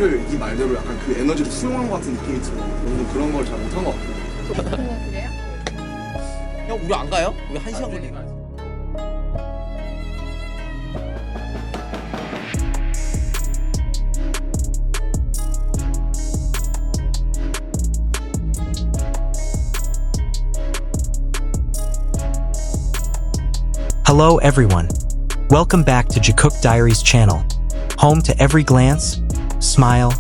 이 말대로 약간 그 에너지를 수용한 것 같은 느낌이 들어. 너무 그런 걸 잘 못한 것 같고. 그래요? 형 우리 안 가요? 우리 1시간 걸리니까. Hello everyone. Welcome back to Jikook Diaries Channel, home to every glance, smile,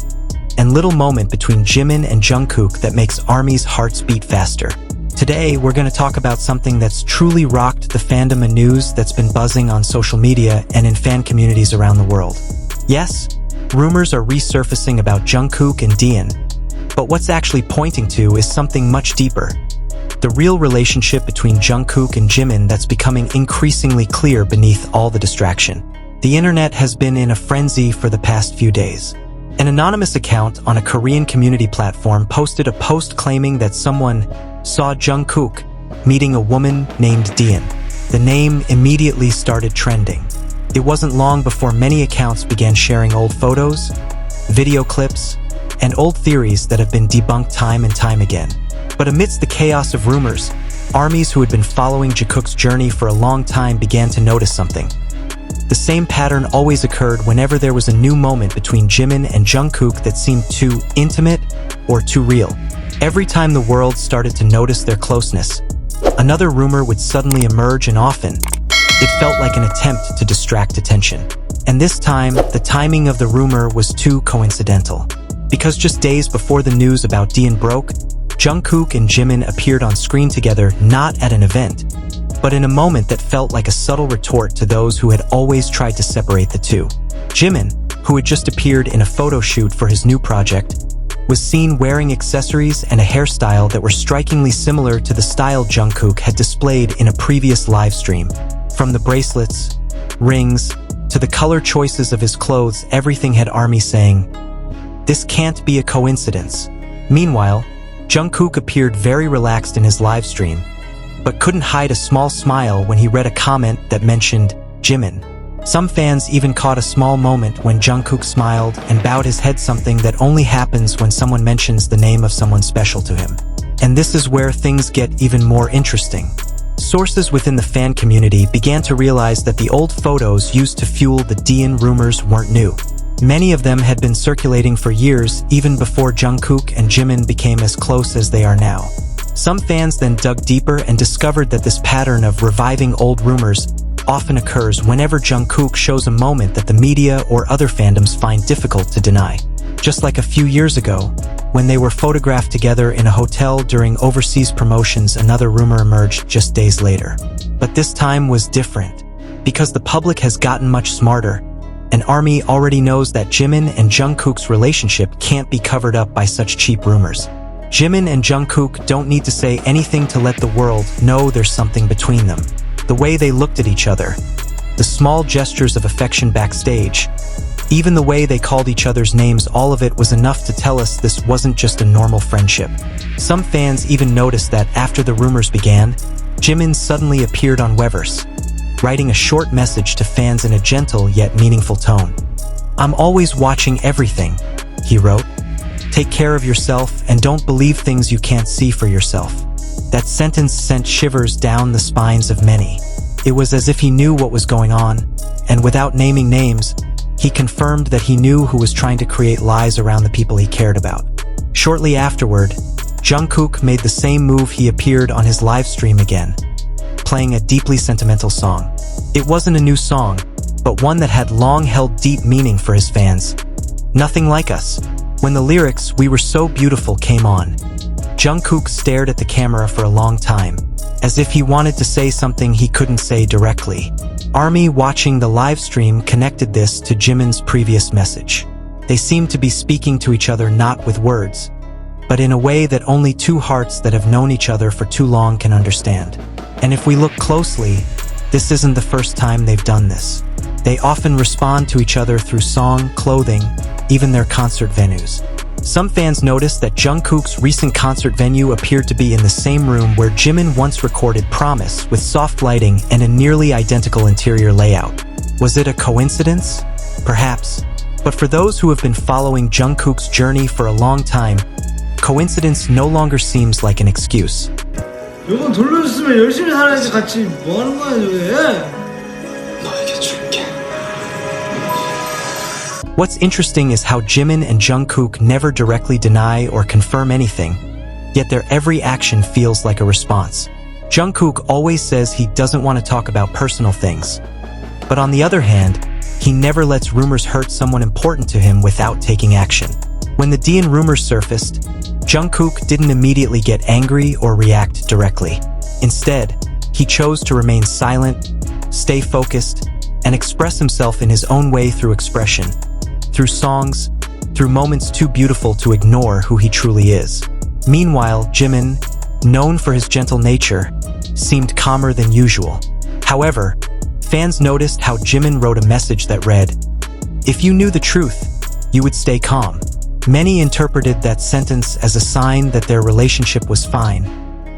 and little moment between Jimin and Jungkook that makes ARMY's hearts beat faster. Today, we're going to talk about something that's truly rocked the fandom and news that's been buzzing on social media and in fan communities around the world. Yes, rumors are resurfacing about Jungkook and Daeun, but what's actually pointing to is something much deeper. The real relationship between Jungkook and Jimin that's becoming increasingly clear beneath all the distraction. The internet has been in a frenzy for the past few days. An anonymous account on a Korean community platform posted a post claiming that someone saw Jungkook meeting a woman named Daeun. The name immediately started trending. It wasn't long before many accounts began sharing old photos, video clips, and old theories that have been debunked time and time again. But amidst the chaos of rumors, ARMYs who had been following Jikook's journey for a long time began to notice something. The same pattern always occurred whenever there was a new moment between Jimin and Jungkook that seemed too intimate or too real. Every time the world started to notice their closeness, another rumor would suddenly emerge, and often, it felt like an attempt to distract attention. And this time, the timing of the rumor was too coincidental. Because just days before the news about Daeun broke, Jungkook and Jimin appeared on screen together, not at an event, but in a moment that felt like a subtle retort to those who had always tried to separate the two. Jimin, who had just appeared in a photo shoot for his new project, was seen wearing accessories and a hairstyle that were strikingly similar to the style Jungkook had displayed in a previous live stream. From the bracelets, rings, to the color choices of his clothes, everything had ARMY saying, "This can't be a coincidence." Meanwhile, Jungkook appeared very relaxed in his live stream, but couldn't hide a small smile when he read a comment that mentioned Jimin. Some fans even caught a small moment when Jungkook smiled and bowed his head, something that only happens when someone mentions the name of someone special to him. And this is where things get even more interesting. Sources within the fan community began to realize that the old photos used to fuel the Daeun rumors weren't new. Many of them had been circulating for years, even before Jungkook and Jimin became as close as they are now. Some fans then dug deeper and discovered that this pattern of reviving old rumors often occurs whenever Jungkook shows a moment that the media or other fandoms find difficult to deny. Just like a few years ago, when they were photographed together in a hotel during overseas promotions, another rumor emerged just days later. But this time was different, because the public has gotten much smarter, and ARMY already knows that Jimin and Jungkook's relationship can't be covered up by such cheap rumors. Jimin and Jungkook don't need to say anything to let the world know there's something between them. The way they looked at each other, the small gestures of affection backstage, even the way they called each other's names, all of it was enough to tell us this wasn't just a normal friendship. Some fans even noticed that after the rumors began, Jimin suddenly appeared on Weverse, writing a short message to fans in a gentle yet meaningful tone. "I'm always watching everything," he wrote. "Take care of yourself and don't believe things you can't see for yourself." That sentence sent shivers down the spines of many. It was as if he knew what was going on, and without naming names, he confirmed that he knew who was trying to create lies around the people he cared about. Shortly afterward, Jungkook made the same move. He appeared on his live stream again, playing a deeply sentimental song. It wasn't a new song, but one that had long held deep meaning for his fans. "Nothing Like Us." When the lyrics "We Were So Beautiful" came on, Jungkook stared at the camera for a long time, as if he wanted to say something he couldn't say directly. ARMY watching the live stream connected this to Jimin's previous message. They seemed to be speaking to each other not with words, but in a way that only two hearts that have known each other for too long can understand. And if we look closely, this isn't the first time they've done this. They often respond to each other through song, clothing, even their concert venues. Some fans noticed that Jungkook's recent concert venue appeared to be in the same room where Jimin once recorded Promise, with soft lighting and a nearly identical interior layout. Was it a coincidence? Perhaps. But for those who have been following Jungkook's journey for a long time, coincidence no longer seems like an excuse. 요건 돌려줬으면 열심히 살아야지 같이 뭐 하는 거야 저게? 너에게 줄게. What's interesting is how Jimin and Jungkook never directly deny or confirm anything, yet their every action feels like a response. Jungkook always says he doesn't want to talk about personal things. But on the other hand, he never lets rumors hurt someone important to him without taking action. When the Daeun rumors surfaced, Jungkook didn't immediately get angry or react directly. Instead, he chose to remain silent, stay focused, and express himself in his own way through expression, through songs, through moments too beautiful to ignore who he truly is. Meanwhile, Jimin, known for his gentle nature, seemed calmer than usual. However, fans noticed how Jimin wrote a message that read, "If you knew the truth, you would stay calm." Many interpreted that sentence as a sign that their relationship was fine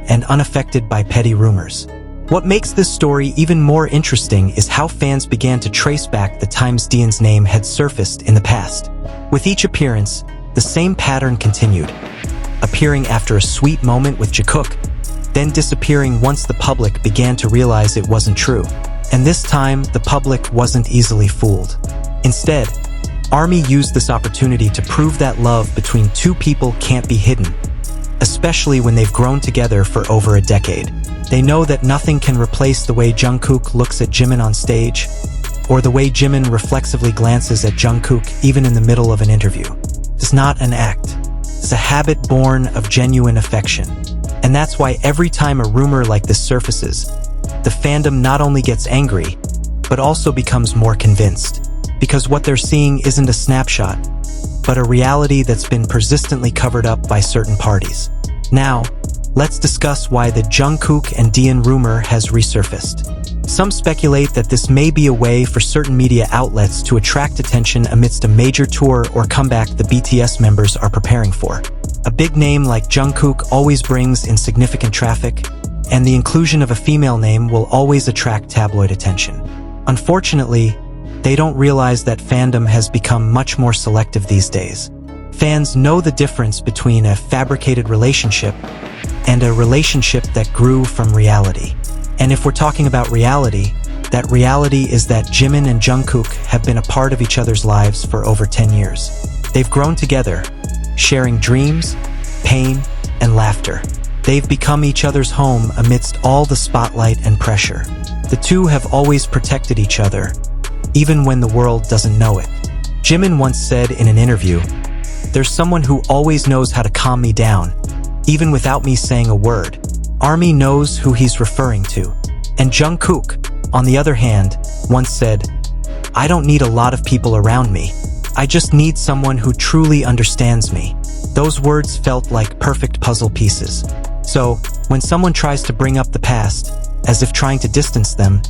and unaffected by petty rumors. What makes this story even more interesting is how fans began to trace back the times Daeun's name had surfaced in the past. With each appearance, the same pattern continued, appearing after a sweet moment with Jikook, then disappearing once the public began to realize it wasn't true. And this time, the public wasn't easily fooled. Instead, ARMY used this opportunity to prove that love between two people can't be hidden, especially when they've grown together for over a decade. They know that nothing can replace the way Jungkook looks at Jimin on stage, or the way Jimin reflexively glances at Jungkook even in the middle of an interview. It's not an act. It's a habit born of genuine affection. And that's why every time a rumor like this surfaces, the fandom not only gets angry, but also becomes more convinced. Because what they're seeing isn't a snapshot, but a reality that's been persistently covered up by certain parties. Now, let's discuss why the Jungkook and Daeun rumor has resurfaced. Some speculate that this may be a way for certain media outlets to attract attention amidst a major tour or comeback the BTS members are preparing for. A big name like Jungkook always brings in significant traffic, and the inclusion of a female name will always attract tabloid attention. Unfortunately, they don't realize that fandom has become much more selective these days. Fans know the difference between a fabricated relationship and a relationship that grew from reality. And if we're talking about reality, that reality is that Jimin and Jungkook have been a part of each other's lives for over 10 years. They've grown together, sharing dreams, pain, and laughter. They've become each other's home amidst all the spotlight and pressure. The two have always protected each other, even when the world doesn't know it. Jimin once said in an interview, "There's someone who always knows how to calm me down, even without me saying a word." ARMY knows who he's referring to. And Jungkook, on the other hand, once said, "I don't need a lot of people around me. I just need someone who truly understands me." Those words felt like perfect puzzle pieces. So, when someone tries to bring up the past, as if trying to distance them,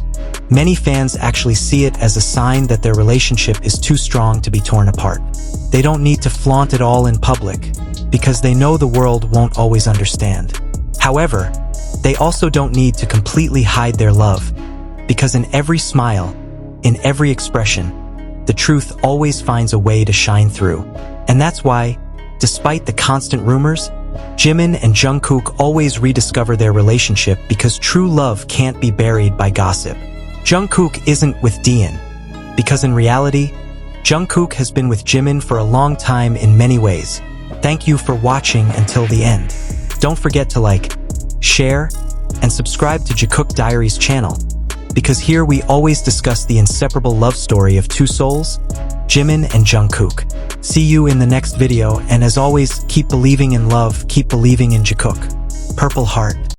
many fans actually see it as a sign that their relationship is too strong to be torn apart. They don't need to flaunt it all in public, because they know the world won't always understand. However, they also don't need to completely hide their love, because in every smile, in every expression, the truth always finds a way to shine through. And that's why, despite the constant rumors, Jimin and Jungkook always rediscover their relationship because true love can't be buried by gossip. Jungkook isn't with Daeun, because in reality, Jungkook has been with Jimin for a long time in many ways. Thank you for watching until the end. Don't forget to like, share, and subscribe to Jikook Diaries Channel, because here we always discuss the inseparable love story of two souls, Jimin and Jungkook. See you in the next video, and as always, keep believing in love, keep believing in Jikook. Purple Heart.